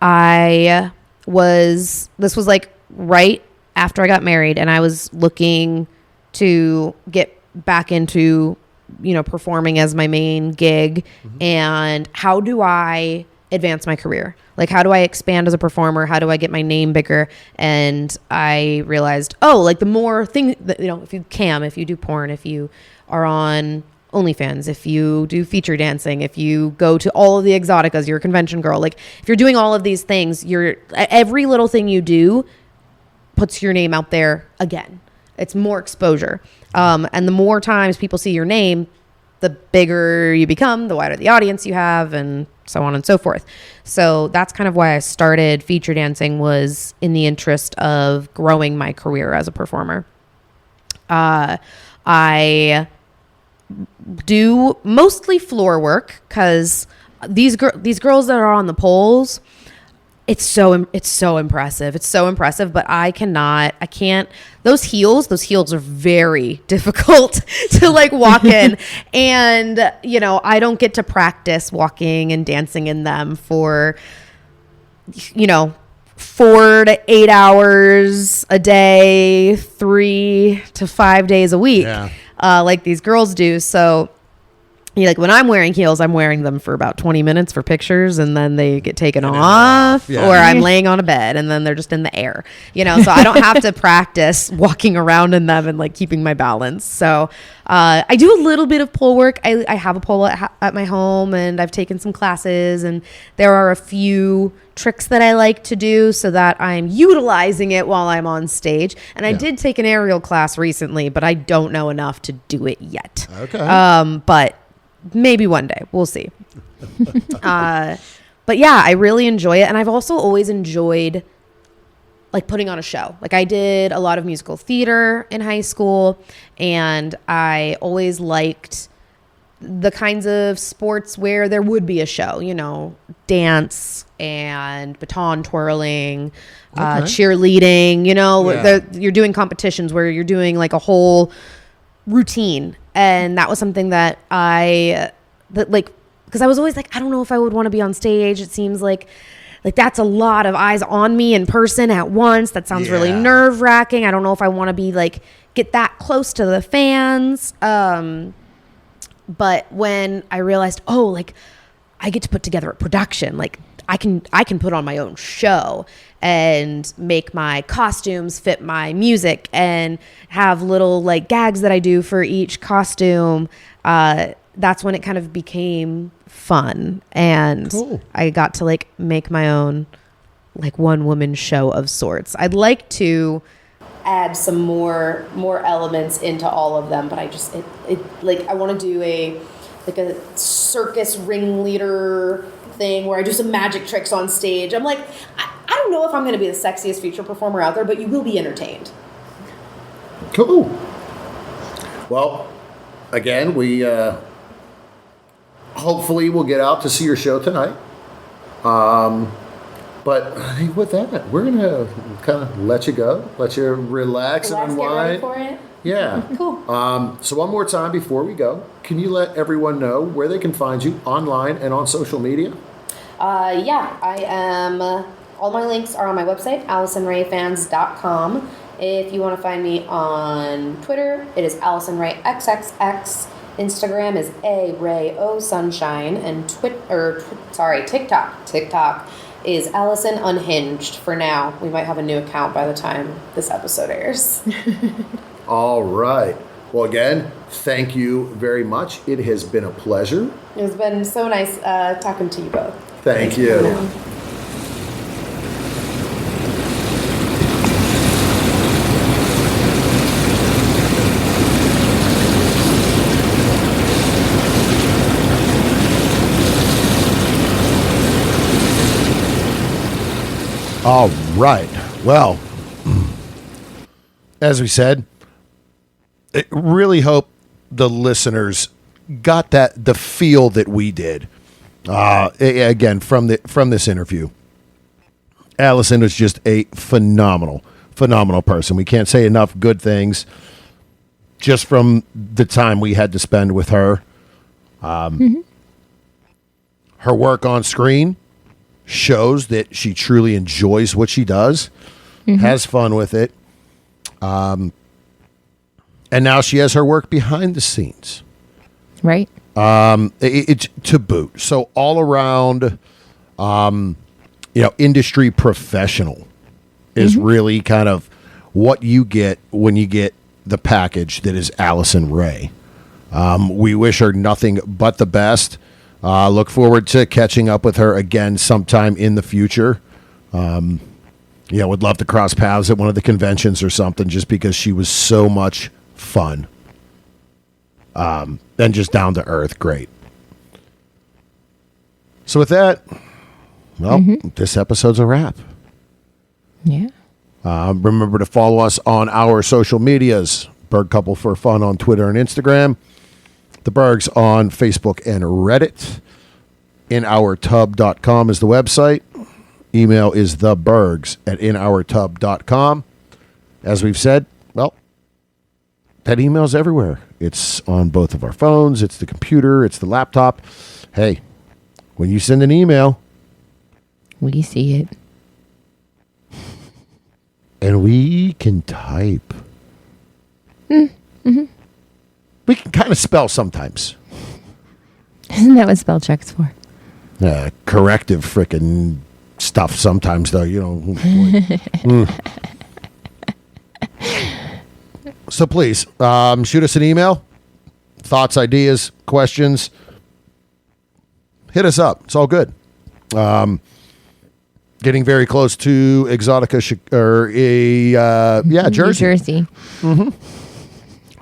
This was like right after I got married, and I was looking to get back into, performing as my main gig. And how do I advance my career? Like, how do I expand as a performer? How do I get my name bigger? And I realized, the more thing that, if you do porn, if you are on OnlyFans, if you do feature dancing, if you go to all of the exoticas, you're a convention girl. Like, if you're doing all of these things, every little thing you do puts your name out there again. It's more exposure. And the more times people see your name, the bigger you become, the wider the audience you have, and so on and so forth. So that's kind of why I started feature dancing, was in the interest of growing my career as a performer. I do mostly floor work because these girls that are on the poles, it's so impressive. It's so impressive, but I can't. Those heels are very difficult to like walk in. And, I don't get to practice walking and dancing in them for, 4 to 8 hours a day, 3 to 5 days a week, like these girls do. So, like when I'm wearing heels, I'm wearing them for about 20 minutes for pictures, and then they get taken off, or I'm laying on a bed and then they're just in the air, so I don't have to practice walking around in them and like keeping my balance. So I do a little bit of pole work. I have a pole at my home, and I've taken some classes, and there are a few tricks that I like to do so that I'm utilizing it while I'm on stage. And I did take an aerial class recently, but I don't know enough to do it yet. Okay. But maybe one day, we'll see. But yeah, I really enjoy it. And I've also always enjoyed like putting on a show. Like I did a lot of musical theater in high school, and I always liked the kinds of sports where there would be a show, dance and baton twirling, cheerleading, you're doing competitions where you're doing like a whole routine. And that was something that because I was always like, I don't know if I would want to be on stage. It seems like that's a lot of eyes on me in person at once. That sounds really nerve wracking. I don't know if I want to be like, get that close to the fans. But when I realized, I get to put together a production, like I can put on my own show and make my costumes fit my music and have little like gags that I do for each costume. That's when it kind of became fun, and cool. I got to like make my own like one woman show of sorts. I'd like to add some more elements into all of them, but I just I want to do a circus ringleader thing where I do some magic tricks on stage. I'm like, I don't know if I'm going to be the sexiest feature performer out there, but you will be entertained. Cool. Well, again, we hopefully we'll get out to see your show tonight. But with that, we're going to kind of let you go, let you relax and unwind. Get ready for it? Yeah. Cool. So one more time before we go, can you let everyone know where they can find you online and on social media? I am. All my links are on my website, AlisonRayFans.com. If you want to find me on Twitter, it is Alison Rey XXX. Instagram is @RayOSunshine, and TikTok is Alison Unhinged for now. We might have a new account by the time this episode airs. All right. Well, again, thank you very much. It has been a pleasure. It's been so nice talking to you both. Thank you. All right. Well, as we said, I really hope the listeners got the feel that we did. Again, from this interview, Alison was just a phenomenal person. We can't say enough good things just from the time we had to spend with her. Her work on screen shows that she truly enjoys what she does, has fun with it. And now she has her work behind the scenes. Right. It's to boot. So all around, industry professional is really kind of what you get when you get the package that is Alison Rey. We wish her nothing but the best. Look forward to catching up with her again sometime in the future. Would love to cross paths at one of the conventions or something, just because she was so much fun. And just down to earth. Great. So with that, well, this episode's a wrap. Yeah. Remember to follow us on our social medias. Berg Couple for Fun on Twitter and Instagram. The Bergs on Facebook and Reddit. InOurTub.com is the website. Email is thebergs@inourtub.com. As we've said, well, that email's everywhere. It's on both of our phones. It's the computer. It's the laptop. Hey, when you send an email, We see it. and we can type. We can kind of spell sometimes. Isn't that what spell check's for? Corrective frickin' stuff sometimes, though, So please, shoot us an email. Thoughts, ideas, questions. Hit us up. It's all good. Getting very close to Exotica, Jersey. New Jersey.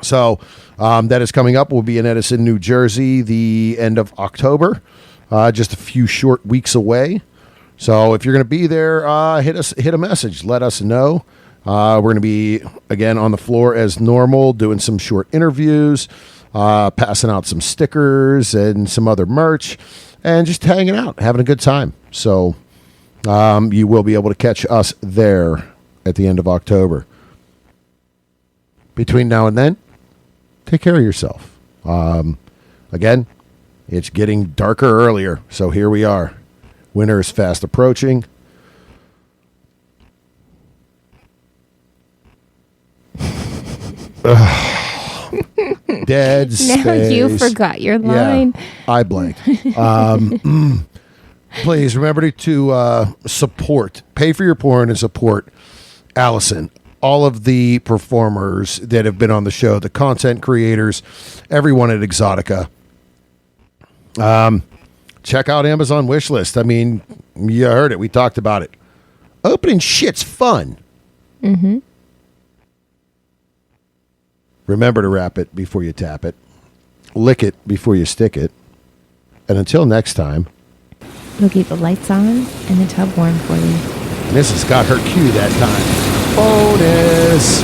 So that is coming up. We'll be in Edison, New Jersey, the end of October. Just a few short weeks away. So if you're going to be there, hit a message. Let us know. We're going to be, again, on the floor as normal, doing some short interviews, passing out some stickers and some other merch, and just hanging out, having a good time. So you will be able to catch us there at the end of October. Between now and then, take care of yourself. Again, it's getting darker earlier, so here we are. Winter is fast approaching. Dead space. Now you forgot your line. Yeah, I blanked. Please remember to support, pay for your porn and support Alison. All of the performers that have been on the show, the content creators, everyone at Exotica. Check out Amazon Wishlist. I mean, you heard it. We talked about it. Opening shit's fun. Remember to wrap it before you tap it. Lick it before you stick it. And until next time, We'll keep the lights on and the tub warm for you. Mrs. got her cue that time. Bonus.